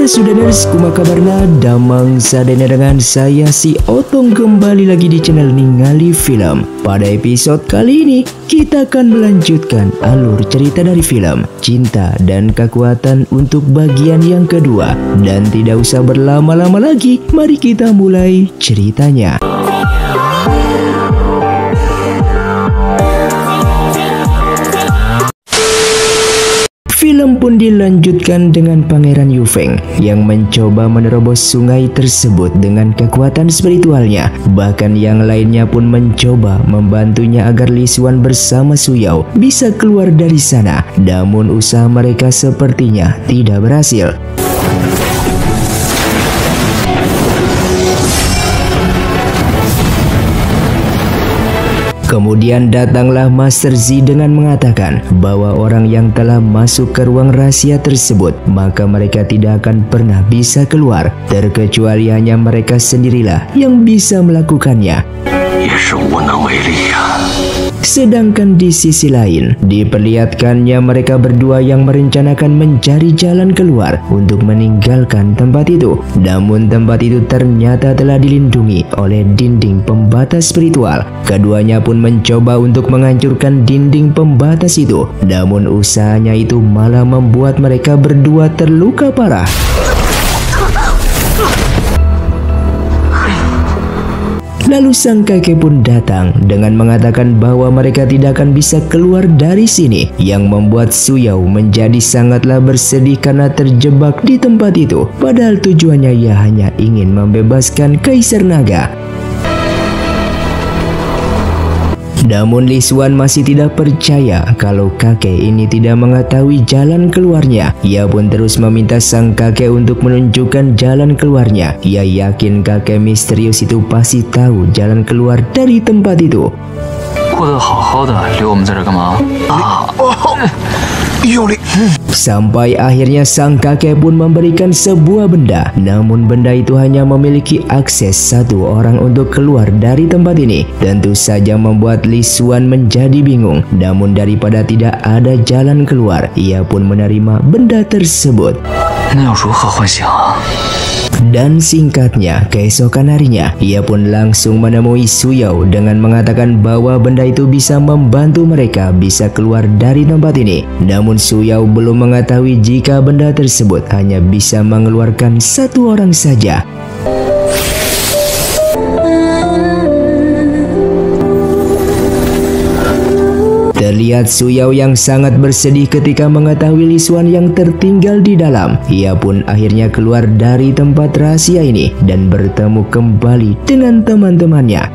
Para sudaners, kumaha kabarna? Damang sadana dengan saya si Otong kembali lagi di channel Ningali Film. Pada episode kali ini kita akan melanjutkan alur cerita dari film Cinta dan Kekuatan untuk bagian yang kedua. Dan tidak usah berlama-lama lagi, mari kita mulai ceritanya. Film pun dilanjutkan dengan Pangeran Yu Feng yang mencoba menerobos sungai tersebut dengan kekuatan spiritualnya. Bahkan yang lainnya pun mencoba membantunya agar Li Xuan bersama Su Yao bisa keluar dari sana. Namun usaha mereka sepertinya tidak berhasil. Kemudian datanglah Master Z dengan mengatakan bahwa orang yang telah masuk ke ruang rahasia tersebut, maka mereka tidak akan pernah bisa keluar, terkecuali hanya mereka sendirilah yang bisa melakukannya. Sedangkan di sisi lain, diperlihatkannya mereka berdua yang merencanakan mencari jalan keluar untuk meninggalkan tempat itu. Namun tempat itu ternyata telah dilindungi oleh dinding pembatas spiritual. Keduanya pun mencoba untuk menghancurkan dinding pembatas itu. Namun usahanya itu malah membuat mereka berdua terluka parah. Lalu sang kakek pun datang dengan mengatakan bahwa mereka tidak akan bisa keluar dari sini, yang membuat Su Yao menjadi sangatlah bersedih karena terjebak di tempat itu. Padahal tujuannya ia hanya ingin membebaskan Kaisar Naga. Namun Li Xuan masih tidak percaya kalau kakek ini tidak mengetahui jalan keluarnya. Ia pun terus meminta sang kakek untuk menunjukkan jalan keluarnya. Ia yakin kakek misterius itu pasti tahu jalan keluar dari tempat itu. Sampai akhirnya sang kakek pun memberikan sebuah benda. Namun benda itu hanya memiliki akses satu orang untuk keluar dari tempat ini. Tentu saja membuat Li Xuan menjadi bingung. Namun daripada tidak ada jalan keluar, ia pun menerima benda tersebut. Dan singkatnya, keesokan harinya, ia pun langsung menemui Su Yao dengan mengatakan bahwa benda itu bisa membantu mereka bisa keluar dari tempat ini. Namun Su Yao belum mengetahui jika benda tersebut hanya bisa mengeluarkan satu orang saja. Terlihat Su Yao yang sangat bersedih ketika mengetahui Li Xuan yang tertinggal di dalam. Ia pun akhirnya keluar dari tempat rahasia ini dan bertemu kembali dengan teman-temannya.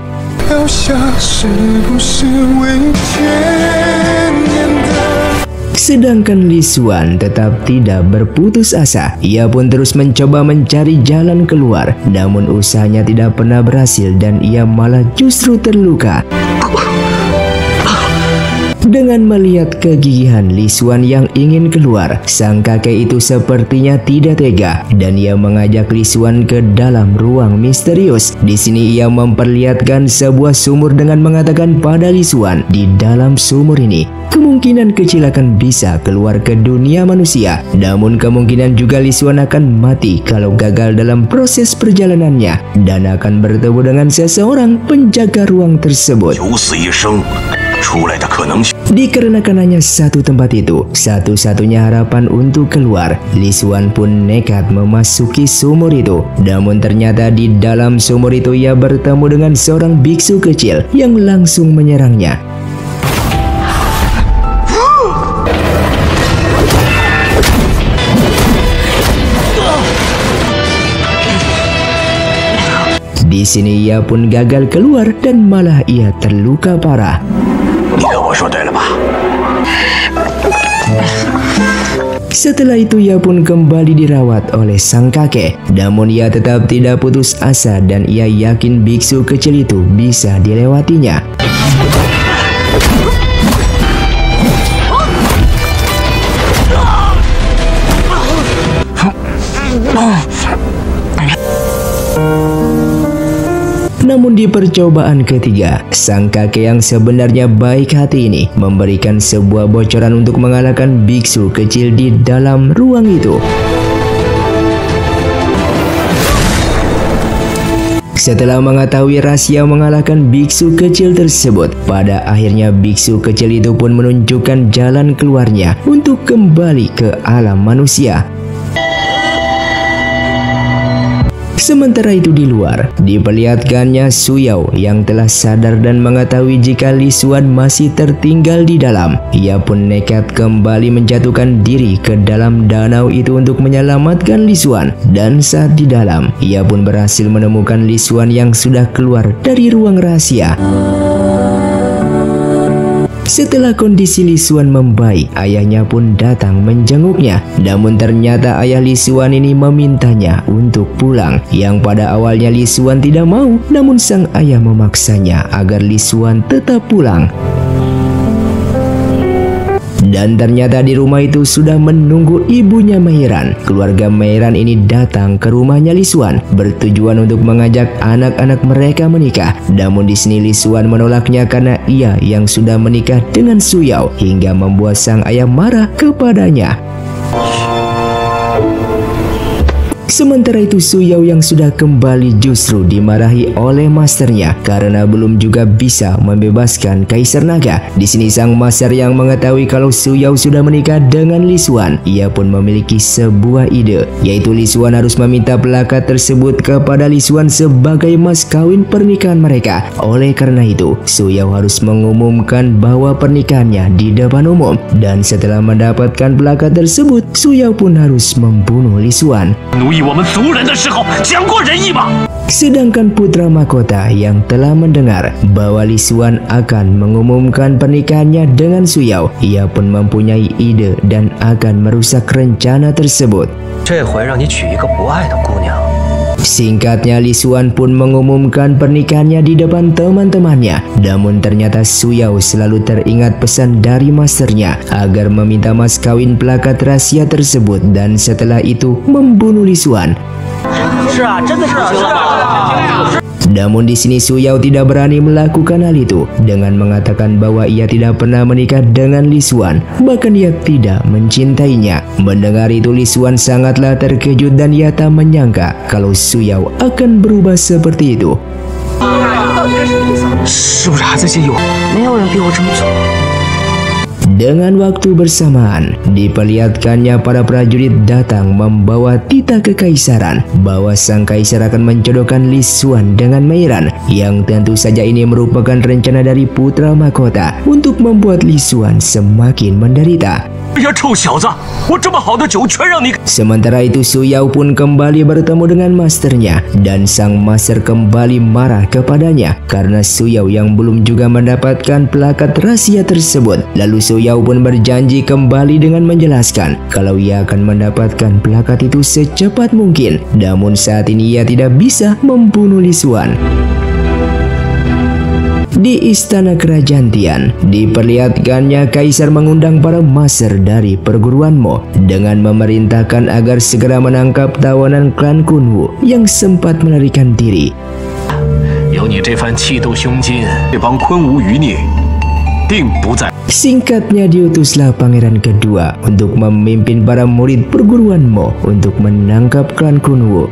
Sedangkan Li Xuan tetap tidak berputus asa. Ia pun terus mencoba mencari jalan keluar. Namun usahanya tidak pernah berhasil dan ia malah justru terluka. Dengan melihat kegigihan Li Xuan yang ingin keluar, sang kakek itu sepertinya tidak tega dan ia mengajak Li Xuan ke dalam ruang misterius. Di sini ia memperlihatkan sebuah sumur dengan mengatakan pada Li Xuan, di dalam sumur ini kemungkinan kecil akan bisa keluar ke dunia manusia. Namun kemungkinan juga Li Xuan akan mati kalau gagal dalam proses perjalanannya dan akan bertemu dengan seseorang penjaga ruang tersebut. Dikarenakan hanya satu tempat itu, satu-satunya harapan untuk keluar, Li Xuan pun nekat memasuki sumur itu. Namun ternyata di dalam sumur itu ia bertemu dengan seorang biksu kecil yang langsung menyerangnya. Di sini ia pun gagal keluar dan malah ia terluka parah. Setelah itu ia pun kembali dirawat oleh sang kakek. Namun ia tetap tidak putus asa dan ia yakin biksu kecil itu bisa dilewatinya. Namun di percobaan ketiga, sang kakek yang sebenarnya baik hati ini memberikan sebuah bocoran untuk mengalahkan biksu kecil di dalam ruang itu. Setelah mengetahui rahasia mengalahkan biksu kecil tersebut, pada akhirnya biksu kecil itu pun menunjukkan jalan keluarnya untuk kembali ke alam manusia. Sementara itu di luar, diperlihatkannya Su Yao yang telah sadar dan mengetahui jika Li Xuan masih tertinggal di dalam. Ia pun nekat kembali menjatuhkan diri ke dalam danau itu untuk menyelamatkan Li Xuan. Dan saat di dalam, ia pun berhasil menemukan Li Xuan yang sudah keluar dari ruang rahasia. Setelah kondisi Li Xuan membaik, ayahnya pun datang menjenguknya. Namun ternyata ayah Li Xuan ini memintanya untuk pulang. Yang pada awalnya Li Xuan tidak mau, namun sang ayah memaksanya agar Li Xuan tetap pulang. Dan ternyata di rumah itu sudah menunggu ibunya Meiran. Keluarga Meiran ini datang ke rumahnya Li Xuan bertujuan untuk mengajak anak-anak mereka menikah. Namun di sini Li Xuan menolaknya karena ia yang sudah menikah dengan Su Yao hingga membuat sang ayah marah kepadanya. Sementara itu Su Yao yang sudah kembali justru dimarahi oleh masternya karena belum juga bisa membebaskan Kaisar Naga. Di sini sang master yang mengetahui kalau Su Yao sudah menikah dengan Li Xuan, ia pun memiliki sebuah ide, yaitu Li Xuan harus meminta pelakat tersebut kepada Li Xuan sebagai mas kawin pernikahan mereka. Oleh karena itu, Su Yao harus mengumumkan bahwa pernikahannya di depan umum, dan setelah mendapatkan pelakat tersebut, Su Yao pun harus membunuh Li Xuan. Sedangkan putra mahkota yang telah mendengar bahwa Li Xuan akan mengumumkan pernikahannya dengan Su Yao, ia pun mempunyai ide dan akan merusak rencana tersebut. Singkatnya, Li Xuan pun mengumumkan pernikahannya di depan teman-temannya. Namun ternyata Su Yao selalu teringat pesan dari masternya agar meminta mas kawin pelakat rahasia tersebut, dan setelah itu membunuh Li Xuan. Namun di sini Su Yao tidak berani melakukan hal itu dengan mengatakan bahwa ia tidak pernah menikah dengan Li Xuan, bahkan ia tidak mencintainya. Mendengar itu Li Xuan sangatlah terkejut dan ia tak menyangka kalau Su Yao akan berubah seperti itu. Dengan waktu bersamaan, diperlihatkannya para prajurit datang membawa titah kekaisaran bahwa sang kaisar akan menjodohkan Li Xuan dengan Meiran, yang tentu saja ini merupakan rencana dari putra mahkota untuk membuat Li Xuan semakin menderita. Sementara itu Su Yao pun kembali bertemu dengan masternya, dan sang master kembali marah kepadanya karena Su Yao yang belum juga mendapatkan pelakat rahasia tersebut. Lalu Su Yao pun berjanji kembali dengan menjelaskan kalau ia akan mendapatkan pelakat itu secepat mungkin. Namun saat ini ia tidak bisa membunuh Li Xuan. Di istana kerajaan Tian, diperlihatkannya kaisar mengundang para master dari perguruan Mo dengan memerintahkan agar segera menangkap tawanan klan Kunwu yang sempat melarikan diri. Singkatnya, diutuslah pangeran kedua untuk memimpin para murid perguruan Mo untuk menangkap klan Kunwu.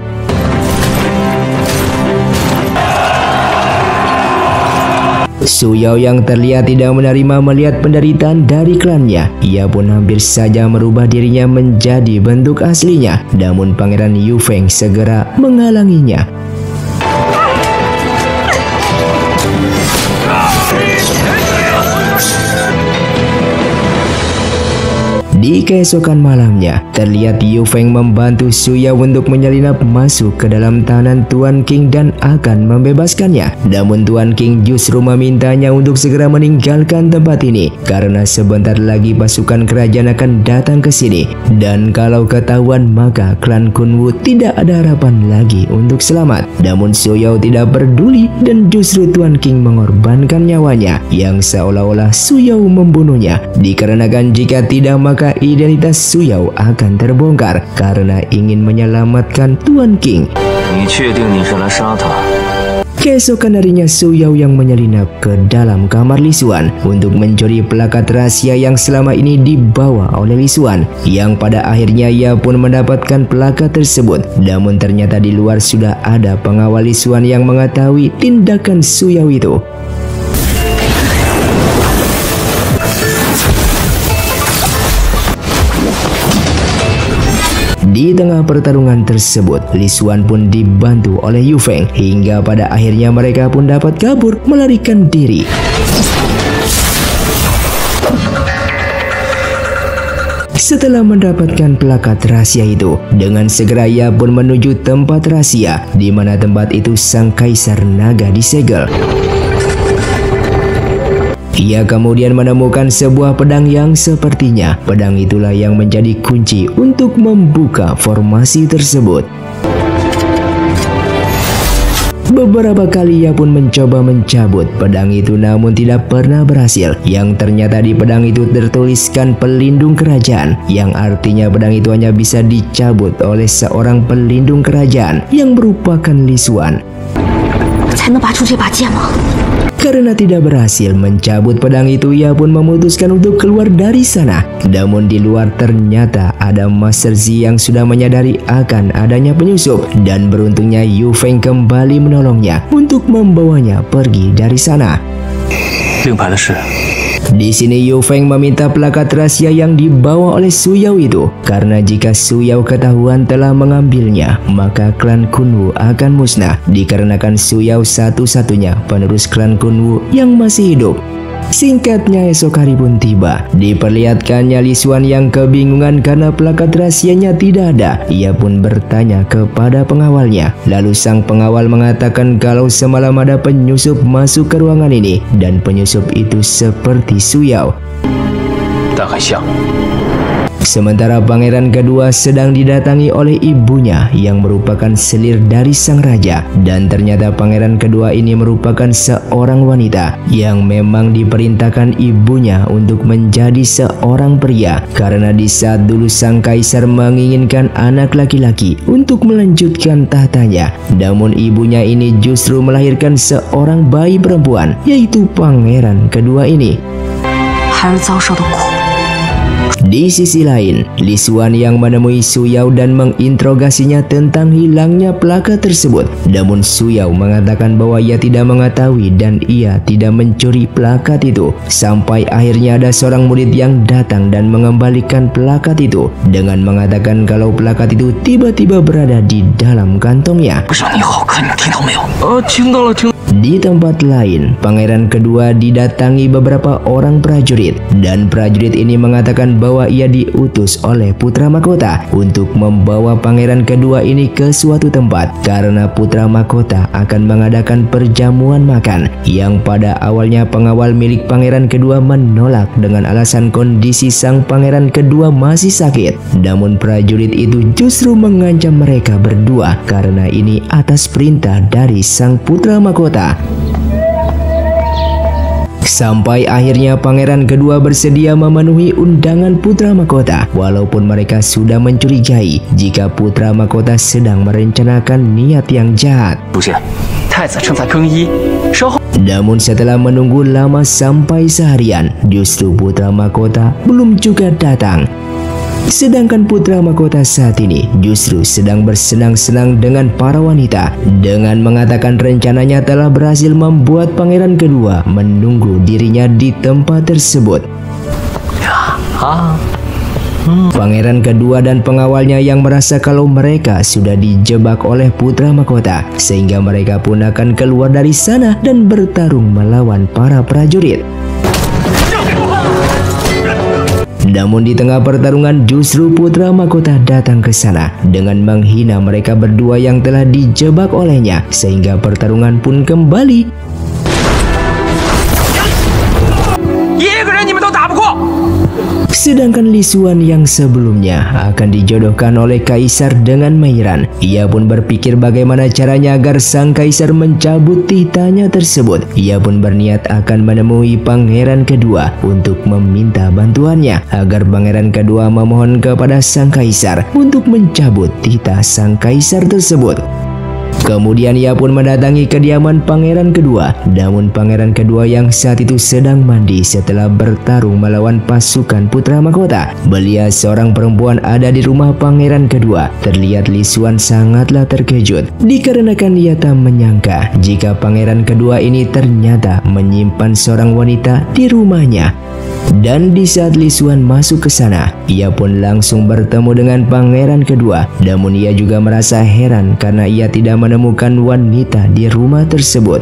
Su Yao yang terlihat tidak menerima melihat penderitaan dari klannya. Ia pun hampir saja merubah dirinya menjadi bentuk aslinya. Namun pangeran Yu Feng segera menghalanginya. Di keesokan malamnya, terlihat Yu Feng membantu Su Yao untuk menyelinap masuk ke dalam tahanan Tuan King dan akan membebaskannya. Namun Tuan King justru memintanya untuk segera meninggalkan tempat ini karena sebentar lagi pasukan kerajaan akan datang ke sini. Dan kalau ketahuan maka klan Kunwu tidak ada harapan lagi untuk selamat. Namun Su Yao tidak peduli dan justru Tuan King mengorbankan nyawanya, yang seolah-olah Su Yao membunuhnya. Dikarenakan jika tidak maka identitas Su Yao akan terbongkar karena ingin menyelamatkan Tuan King. Keesokan harinya Su Yao yang menyelinap ke dalam kamar Li Xuan untuk mencuri plakat rahasia yang selama ini dibawa oleh Li Xuan, yang pada akhirnya ia pun mendapatkan plakat tersebut. Namun ternyata di luar sudah ada pengawal Li Xuan yang mengetahui tindakan Su Yao itu. Di tengah pertarungan tersebut, Li Xuan pun dibantu oleh Yu Feng hingga pada akhirnya mereka pun dapat kabur melarikan diri. Setelah mendapatkan plakat rahasia itu, dengan segera ia pun menuju tempat rahasia, di mana tempat itu sang kaisar naga disegel. Ia kemudian menemukan sebuah pedang yang sepertinya pedang itulah yang menjadi kunci untuk membuka formasi tersebut. Beberapa kali ia pun mencoba mencabut pedang itu namun tidak pernah berhasil, yang ternyata di pedang itu tertuliskan pelindung kerajaan, yang artinya pedang itu hanya bisa dicabut oleh seorang pelindung kerajaan yang merupakan Li Xuan. Karena tidak berhasil mencabut pedang itu, ia pun memutuskan untuk keluar dari sana. Namun di luar ternyata ada Master Zi yang sudah menyadari akan adanya penyusup, dan beruntungnya Yu Feng kembali menolongnya untuk membawanya pergi dari sana. Di sini Yu Feng meminta plakat rahasia yang dibawa oleh Su Yao itu, karena jika Su Yao ketahuan telah mengambilnya, maka klan Kunwu akan musnah, dikarenakan Su Yao satu-satunya penerus klan Kunwu yang masih hidup. Singkatnya esok hari pun tiba. Diperlihatkannya Li Xuan yang kebingungan karena plakat rahasianya tidak ada. Ia pun bertanya kepada pengawalnya. Lalu sang pengawal mengatakan kalau semalam ada penyusup masuk ke ruangan ini, dan penyusup itu seperti Su Yao. Sementara pangeran kedua sedang didatangi oleh ibunya yang merupakan selir dari sang raja, dan ternyata pangeran kedua ini merupakan seorang wanita yang memang diperintahkan ibunya untuk menjadi seorang pria, karena di saat dulu sang kaisar menginginkan anak laki-laki untuk melanjutkan tahtanya, namun ibunya ini justru melahirkan seorang bayi perempuan, yaitu pangeran kedua ini. Di sisi lain, Li Xuan yang menemui Su Yao dan menginterogasinya tentang hilangnya plakat tersebut. Namun Su Yao mengatakan bahwa ia tidak mengetahui dan ia tidak mencuri plakat itu. Sampai akhirnya ada seorang murid yang datang dan mengembalikan plakat itu dengan mengatakan kalau plakat itu tiba-tiba berada di dalam kantongnya. Di tempat lain, pangeran kedua didatangi beberapa orang prajurit, dan prajurit ini mengatakan bahwa ia diutus oleh putra mahkota untuk membawa pangeran kedua ini ke suatu tempat, karena putra mahkota akan mengadakan perjamuan makan, yang pada awalnya pengawal milik pangeran kedua menolak dengan alasan kondisi sang pangeran kedua masih sakit. Namun prajurit itu justru mengancam mereka berdua karena ini atas perintah dari sang putra mahkota. Sampai akhirnya pangeran kedua bersedia memenuhi undangan putra mahkota, walaupun mereka sudah mencurigai jika putra mahkota sedang merencanakan niat yang jahat. Namun setelah menunggu lama sampai seharian, justru putra mahkota belum juga datang. Sedangkan putra mahkota saat ini justru sedang bersenang-senang dengan para wanita, dengan mengatakan rencananya telah berhasil membuat pangeran kedua menunggu dirinya di tempat tersebut. Pangeran kedua dan pengawalnya yang merasa kalau mereka sudah dijebak oleh putra mahkota, sehingga mereka pun akan keluar dari sana dan bertarung melawan para prajurit. Namun di tengah pertarungan justru putra mahkota datang ke sana dengan menghina mereka berdua yang telah dijebak olehnya, sehingga pertarungan pun kembali. Sedangkan Li Xuan yang sebelumnya akan dijodohkan oleh kaisar dengan Mei Ran, ia pun berpikir bagaimana caranya agar sang kaisar mencabut titanya tersebut. Ia pun berniat akan menemui pangeran kedua untuk meminta bantuannya agar pangeran kedua memohon kepada sang kaisar untuk mencabut tita sang kaisar tersebut. Kemudian ia pun mendatangi kediaman pangeran kedua. Namun pangeran kedua yang saat itu sedang mandi setelah bertarung melawan pasukan putra mahkota. Melihat seorang perempuan ada di rumah pangeran kedua, terlihat Li Xuan sangatlah terkejut dikarenakan ia tak menyangka jika pangeran kedua ini ternyata menyimpan seorang wanita di rumahnya. Dan di saat Li Xuan masuk ke sana, ia pun langsung bertemu dengan pangeran kedua. Namun ia juga merasa heran karena ia tidak menemukan wanita di rumah tersebut.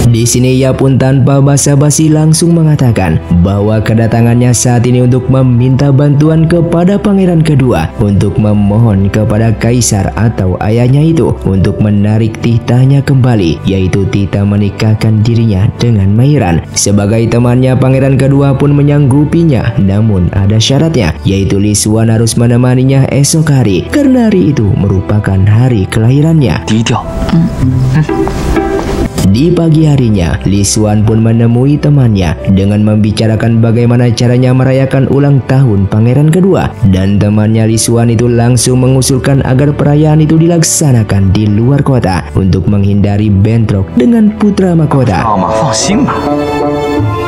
Di sini ia pun tanpa basa-basi langsung mengatakan bahwa kedatangannya saat ini untuk meminta bantuan kepada pangeran kedua untuk memohon kepada kaisar atau ayahnya itu untuk menarik titahnya kembali, yaitu titah menikahkan dirinya dengan Mairan. Sebagai temannya, pangeran kedua pun menyanggupinya, namun ada syaratnya, yaitu Li Xuan harus menemaninya esok hari karena hari itu merupakan hari kelahirannya. Di pagi harinya, Li Xuan pun menemui temannya dengan membicarakan bagaimana caranya merayakan ulang tahun pangeran kedua. Dan temannya Li Xuan itu langsung mengusulkan agar perayaan itu dilaksanakan di luar kota untuk menghindari bentrok dengan putra mahkota.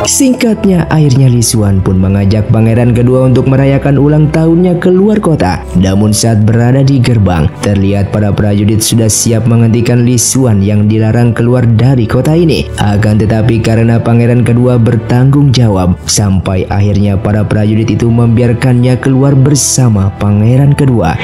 Singkatnya, akhirnya Li Xuan pun mengajak pangeran kedua untuk merayakan ulang tahunnya ke luar kota. Namun saat berada di gerbang, terlihat para prajurit sudah siap menghentikan Li Xuan yang dilarang keluar dari kota ini. Akan tetapi karena pangeran kedua bertanggung jawab, sampai akhirnya para prajurit itu membiarkannya keluar bersama pangeran kedua.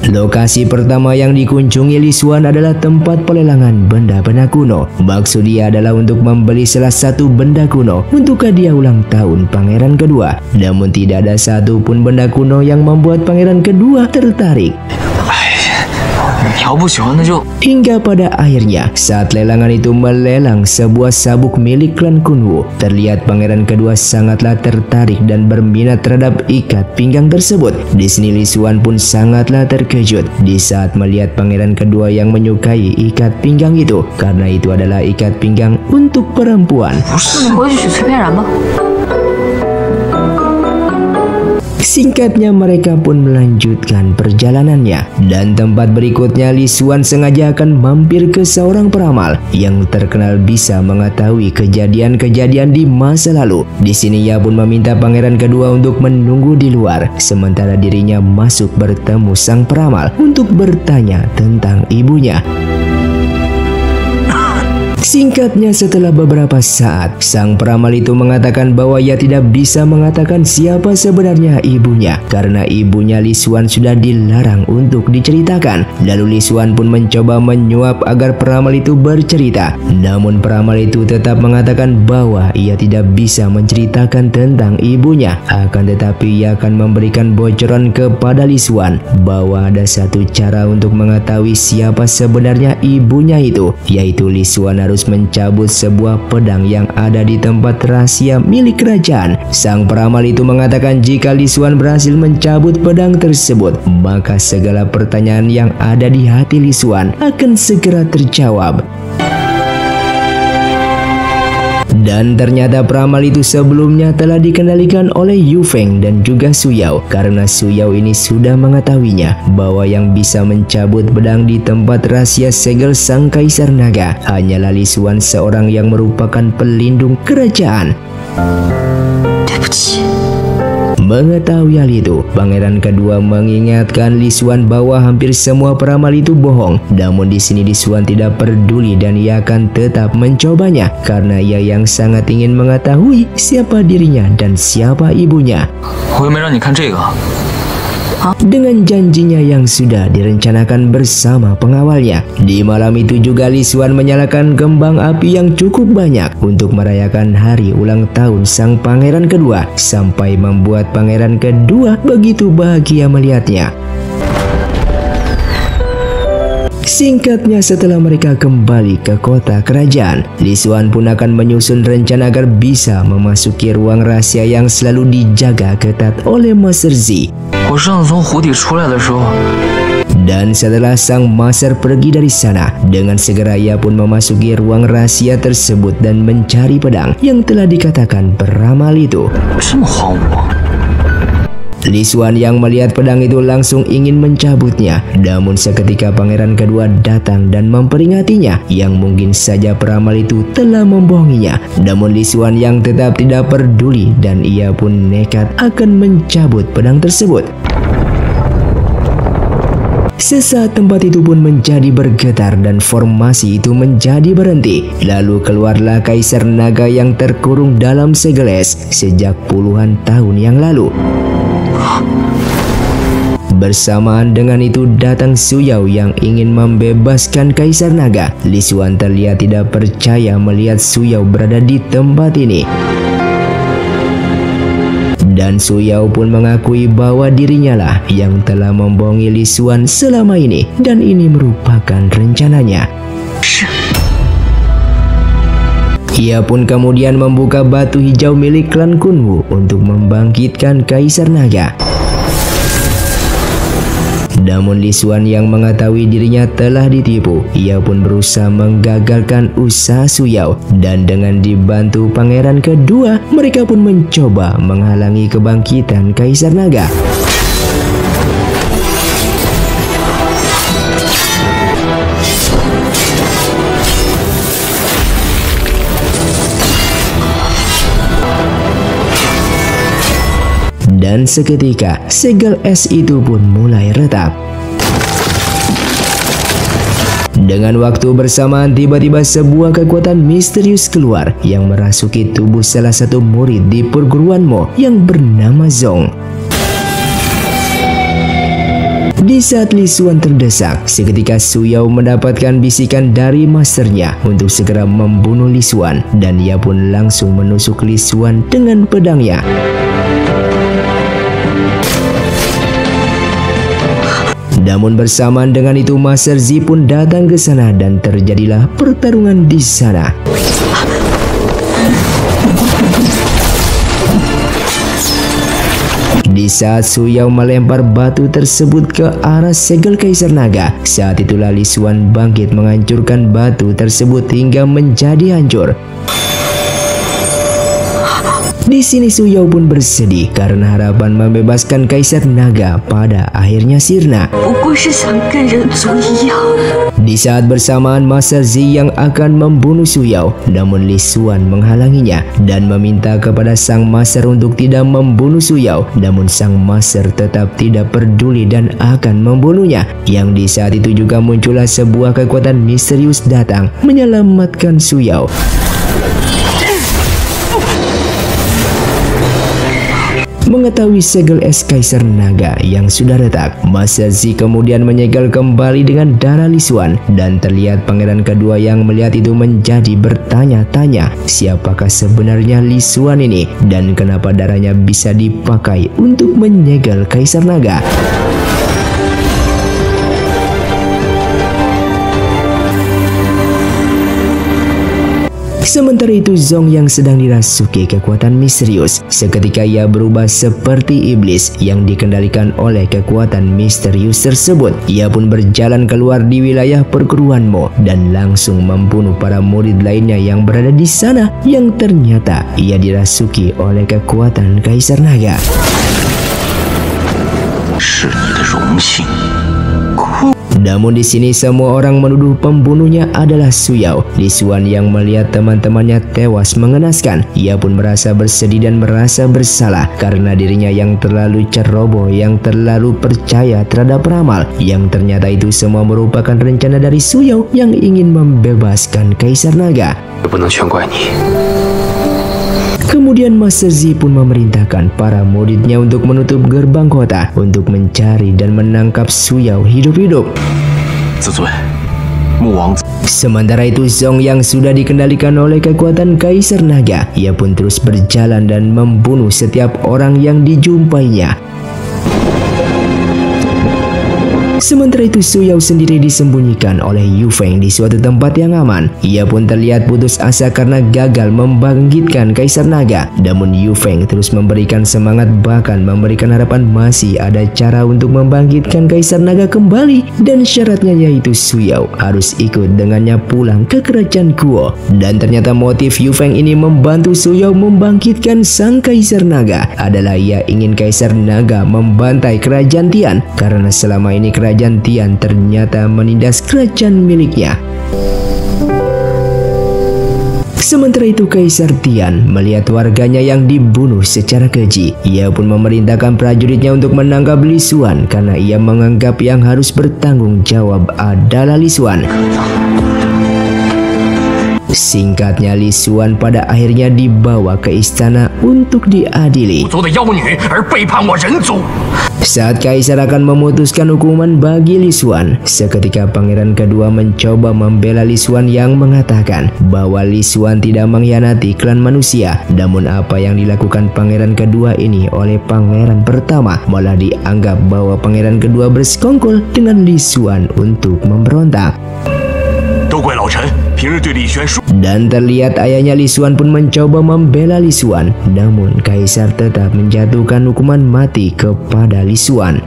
Lokasi pertama yang dikunjungi Li Xuan adalah tempat pelelangan benda-benda kuno. Maksud dia adalah untuk membeli salah satu benda kuno untuk hadiah ulang tahun pangeran kedua. Namun tidak ada satupun benda kuno yang membuat pangeran kedua tertarik. Hingga pada akhirnya saat lelangan itu melelang sebuah sabuk milik klan Kunwu, terlihat pangeran kedua sangatlah tertarik dan berminat terhadap ikat pinggang tersebut. Di sini Li Xuan pun sangatlah terkejut di saat melihat pangeran kedua yang menyukai ikat pinggang itu, karena itu adalah ikat pinggang untuk perempuan. Singkatnya mereka pun melanjutkan perjalanannya. Dan tempat berikutnya Li Xuan sengaja akan mampir ke seorang peramal yang terkenal bisa mengetahui kejadian-kejadian di masa lalu. Di sini ia pun meminta pangeran kedua untuk menunggu di luar, sementara dirinya masuk bertemu sang peramal untuk bertanya tentang ibunya. Singkatnya, setelah beberapa saat, sang peramal itu mengatakan bahwa ia tidak bisa mengatakan siapa sebenarnya ibunya karena ibunya Li Xuan sudah dilarang untuk diceritakan. Lalu Li Xuan pun mencoba menyuap agar peramal itu bercerita. Namun peramal itu tetap mengatakan bahwa ia tidak bisa menceritakan tentang ibunya. Akan tetapi ia akan memberikan bocoran kepada Li Xuan bahwa ada satu cara untuk mengetahui siapa sebenarnya ibunya itu, yaitu Li Xuan harus mencabut sebuah pedang yang ada di tempat rahasia milik kerajaan. Sang peramal itu mengatakan jika Li Xuan berhasil mencabut pedang tersebut, maka segala pertanyaan yang ada di hati Li Xuan akan segera terjawab. Dan ternyata peramal itu sebelumnya telah dikendalikan oleh Yu Feng dan juga Su Yao, karena Su Yao ini sudah mengetahuinya bahwa yang bisa mencabut pedang di tempat rahasia segel sang kaisar naga hanyalah Li Xuan, seorang yang merupakan pelindung kerajaan. Mengetahui hal itu, pangeran kedua mengingatkan Li Xuan bahwa hampir semua peramal itu bohong. Namun di sini Li Xuan tidak peduli dan ia akan tetap mencobanya karena ia yang sangat ingin mengetahui siapa dirinya dan siapa ibunya. Dengan janjinya yang sudah direncanakan bersama pengawalnya, di malam itu juga Li Xuan menyalakan kembang api yang cukup banyak untuk merayakan hari ulang tahun sang pangeran kedua, sampai membuat pangeran kedua begitu bahagia melihatnya. Singkatnya, setelah mereka kembali ke kota kerajaan, Li Xuan pun akan menyusun rencana agar bisa memasuki ruang rahasia yang selalu dijaga ketat oleh Master Z. Dan setelah sang Master pergi dari sana, dengan segera ia pun memasuki ruang rahasia tersebut dan mencari pedang yang telah dikatakan peramal itu. Li Xuan yang melihat pedang itu langsung ingin mencabutnya. Namun seketika pangeran kedua datang dan memperingatinya yang mungkin saja peramal itu telah membohonginya. Namun Li Xuan yang tetap tidak peduli dan ia pun nekat akan mencabut pedang tersebut. Sesaat tempat itu pun menjadi bergetar dan formasi itu menjadi berhenti. Lalu keluarlah Kaisar Naga yang terkurung dalam segel es sejak puluhan tahun yang lalu. Bersamaan dengan itu datang Su Yao yang ingin membebaskan Kaisar Naga. Li Xuan terlihat tidak percaya melihat Su Yao berada di tempat ini. Dan Su Yao pun mengakui bahwa dirinya lah yang telah membohongi Li Xuan selama ini dan ini merupakan rencananya. Ia pun kemudian membuka batu hijau milik klan Kunwu untuk membangkitkan Kaisar Naga. Namun Li Xuan yang mengetahui dirinya telah ditipu, ia pun berusaha menggagalkan usaha Su Yao dan dengan dibantu pangeran kedua, mereka pun mencoba menghalangi kebangkitan Kaisar Naga. Dan seketika segel es itu pun mulai retak. Dengan waktu bersamaan tiba-tiba sebuah kekuatan misterius keluar yang merasuki tubuh salah satu murid di perguruan Mo yang bernama Zong. Di saat Li Xuan terdesak, seketika Su Yao mendapatkan bisikan dari masternya untuk segera membunuh Li Xuan dan ia pun langsung menusuk Li Xuan dengan pedangnya. Namun bersamaan dengan itu Master Zi pun datang ke sana dan terjadilah pertarungan di sana. Di saat Su Yao melempar batu tersebut ke arah segel Kaisar Naga, saat itulah Li Xuan bangkit menghancurkan batu tersebut hingga menjadi hancur. Di sini Su Yao pun bersedih karena harapan membebaskan Kaisar Naga pada akhirnya sirna. Di saat bersamaan Master Zi yang akan membunuh Su Yao, namun Li Xuan menghalanginya dan meminta kepada sang Master untuk tidak membunuh Su Yao. Namun sang Master tetap tidak peduli dan akan membunuhnya. Yang di saat itu juga muncullah sebuah kekuatan misterius datang menyelamatkan Su Yao. Mengetahui segel es Kaisar Naga yang sudah retak, Master Zi kemudian menyegel kembali dengan darah Li Xuan dan terlihat pangeran kedua yang melihat itu menjadi bertanya-tanya siapakah sebenarnya Li Xuan ini dan kenapa darahnya bisa dipakai untuk menyegel Kaisar Naga. Sementara itu Zong yang sedang dirasuki kekuatan misterius, seketika ia berubah seperti iblis yang dikendalikan oleh kekuatan misterius tersebut. Ia pun berjalan keluar di wilayah perguruan Mo dan langsung membunuh para murid lainnya yang berada di sana yang ternyata ia dirasuki oleh kekuatan Kaisar Naga. Namun di sini semua orang menuduh pembunuhnya adalah Su Yao. Li Xuan yang melihat teman-temannya tewas mengenaskan, ia pun merasa bersedih dan merasa bersalah karena dirinya yang terlalu ceroboh, yang terlalu percaya terhadap ramal, yang ternyata itu semua merupakan rencana dari Su Yao yang ingin membebaskan Kaisar Naga. Kemudian Master Zi pun memerintahkan para muridnya untuk menutup gerbang kota untuk mencari dan menangkap Su Yao hidup-hidup. Sementara itu Zong yang sudah dikendalikan oleh kekuatan Kaisar Naga, ia pun terus berjalan dan membunuh setiap orang yang dijumpainya. Sementara itu Su Yao sendiri disembunyikan oleh Yu Feng di suatu tempat yang aman. Ia pun terlihat putus asa karena gagal membangkitkan Kaisar Naga. Namun Yu Feng terus memberikan semangat, bahkan memberikan harapan masih ada cara untuk membangkitkan Kaisar Naga kembali. Dan syaratnya yaitu Su Yao harus ikut dengannya pulang ke kerajaan Guo. Dan ternyata motif Yu Feng ini membantu Su Yao membangkitkan sang Kaisar Naga adalah ia ingin Kaisar Naga membantai kerajaan Tian, karena selama ini kerajaan Tian ternyata menindas kerajaan miliknya. Sementara itu Kaisar Tian melihat warganya yang dibunuh secara keji. Ia pun memerintahkan prajuritnya untuk menangkap Li Xuan karena ia menganggap yang harus bertanggung jawab adalah Li Xuan. Singkatnya, Li Xuan pada akhirnya dibawa ke istana untuk diadili. Saat Kaisar akan memutuskan hukuman bagi Li Xuan, seketika pangeran kedua mencoba membela Li Xuan yang mengatakan bahwa Li Xuan tidak mengkhianati klan manusia. Namun apa yang dilakukan pangeran kedua ini oleh pangeran pertama malah dianggap bahwa pangeran kedua bersekongkol dengan Li Xuan untuk memberontak. Dan terlihat ayahnya Li Xuan pun mencoba membela Li Xuan, namun Kaisar tetap menjatuhkan hukuman mati kepada Li Xuan.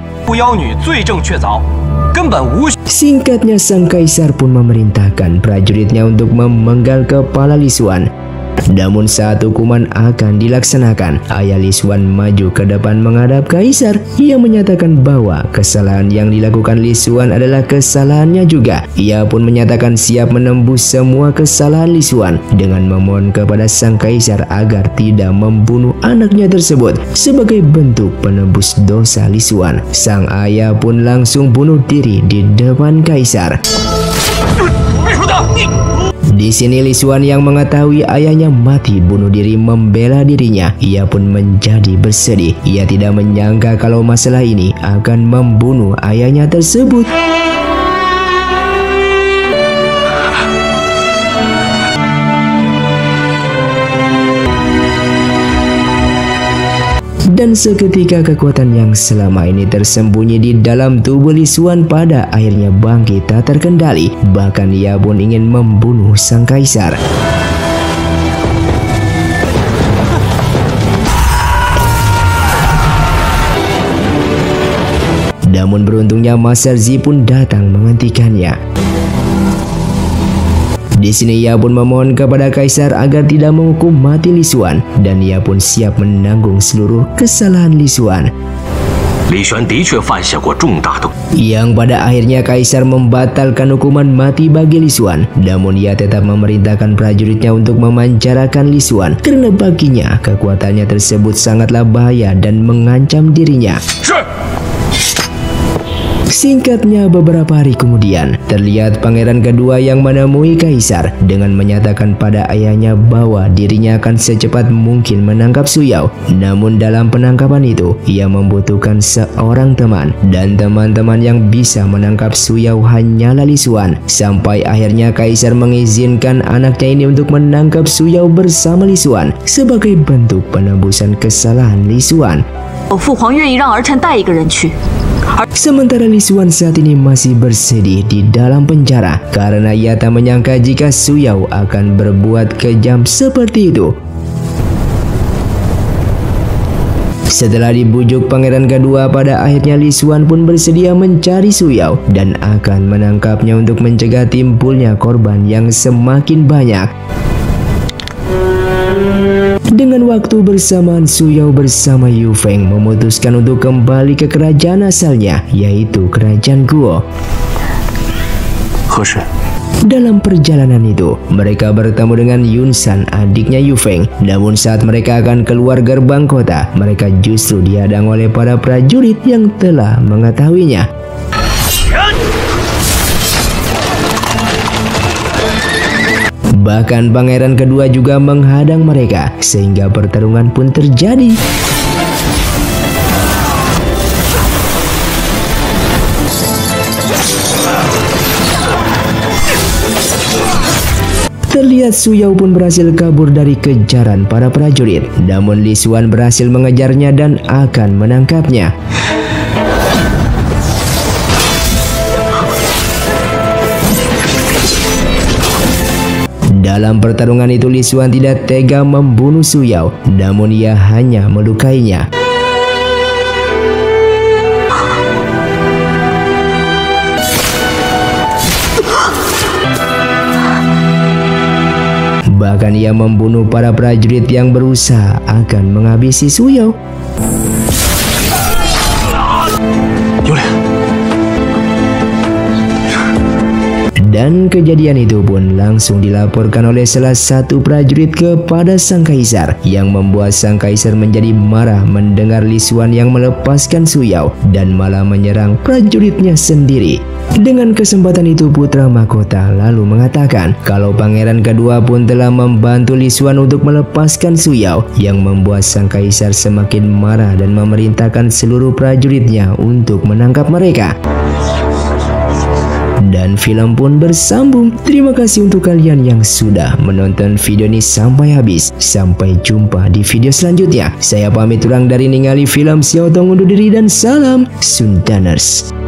Singkatnya, sang Kaisar pun memerintahkan prajuritnya untuk memenggal kepala Li Xuan. Namun saat hukuman akan dilaksanakan, ayah Li Xuan maju ke depan menghadap Kaisar. Ia menyatakan bahwa kesalahan yang dilakukan Li Xuan adalah kesalahannya juga. Ia pun menyatakan siap menembus semua kesalahan Li Xuan dengan memohon kepada sang Kaisar agar tidak membunuh anaknya tersebut sebagai bentuk penebus dosa Li Xuan. Sang ayah pun langsung bunuh diri di depan Kaisar. Di sini Li Xuan yang mengetahui ayahnya mati bunuh diri membela dirinya. Ia pun menjadi bersedih. Ia tidak menyangka kalau masalah ini akan membunuh ayahnya tersebut. Dan seketika kekuatan yang selama ini tersembunyi di dalam tubuh Li Xuan pada akhirnya bangkit tak terkendali. Bahkan ia pun ingin membunuh sang Kaisar. Namun beruntungnya Master Zi pun datang menghentikannya. Di sini ia pun memohon kepada Kaisar agar tidak menghukum mati Li Xuan, dan ia pun siap menanggung seluruh kesalahan Li Xuan. Yang pada akhirnya Kaisar membatalkan hukuman mati bagi Li Xuan. Namun ia tetap memerintahkan prajuritnya untuk memanjarakan Li Xuan karena baginya kekuatannya tersebut sangatlah bahaya dan mengancam dirinya. Singkatnya, beberapa hari kemudian, terlihat pangeran kedua yang menemui Kaisar dengan menyatakan pada ayahnya bahwa dirinya akan secepat mungkin menangkap Su Yao. Namun dalam penangkapan itu, ia membutuhkan seorang teman, dan teman-teman yang bisa menangkap Su Yao hanyalah Li Xuan. Sampai akhirnya Kaisar mengizinkan anaknya ini untuk menangkap Su Yao bersama Li Xuan sebagai bentuk penebusan kesalahan Li Xuan. Sementara Li Xuan saat ini masih bersedih di dalam penjara karena ia tak menyangka jika Su Yao akan berbuat kejam seperti itu. Setelah dibujuk pangeran kedua, pada akhirnya Li Xuan pun bersedia mencari Su Yao dan akan menangkapnya untuk mencegah timbulnya korban yang semakin banyak. Dengan waktu bersamaan, Su Yao bersama Yu Feng memutuskan untuk kembali ke kerajaan asalnya, yaitu kerajaan Guo. Dalam perjalanan itu, mereka bertemu dengan Yun San, adiknya Yu Feng. Namun saat mereka akan keluar gerbang kota, mereka justru dihadang oleh para prajurit yang telah mengetahuinya. Bahkan pangeran kedua juga menghadang mereka, sehingga pertarungan pun terjadi. Terlihat Su Yao pun berhasil kabur dari kejaran para prajurit. Namun Li Xuan berhasil mengejarnya dan akan menangkapnya. Dalam pertarungan itu Li Xuan tidak tega membunuh Su Yao, namun ia hanya melukainya. Bahkan ia membunuh para prajurit yang berusaha akan menghabisi Su Yao. Dan kejadian itu pun langsung dilaporkan oleh salah satu prajurit kepada sang kaisar, yang membuat sang kaisar menjadi marah mendengar Li Xuan yang melepaskan Su Yao dan malah menyerang prajuritnya sendiri. Dengan kesempatan itu putra mahkota lalu mengatakan kalau pangeran kedua pun telah membantu Li Xuan untuk melepaskan Su Yao, yang membuat sang kaisar semakin marah dan memerintahkan seluruh prajuritnya untuk menangkap mereka. Dan film pun bersambung. Terima kasih untuk kalian yang sudah menonton video ini sampai habis. Sampai jumpa di video selanjutnya. Saya pamit kurang dari ningali film Xiao Tong undur diri dan salam Sundaners.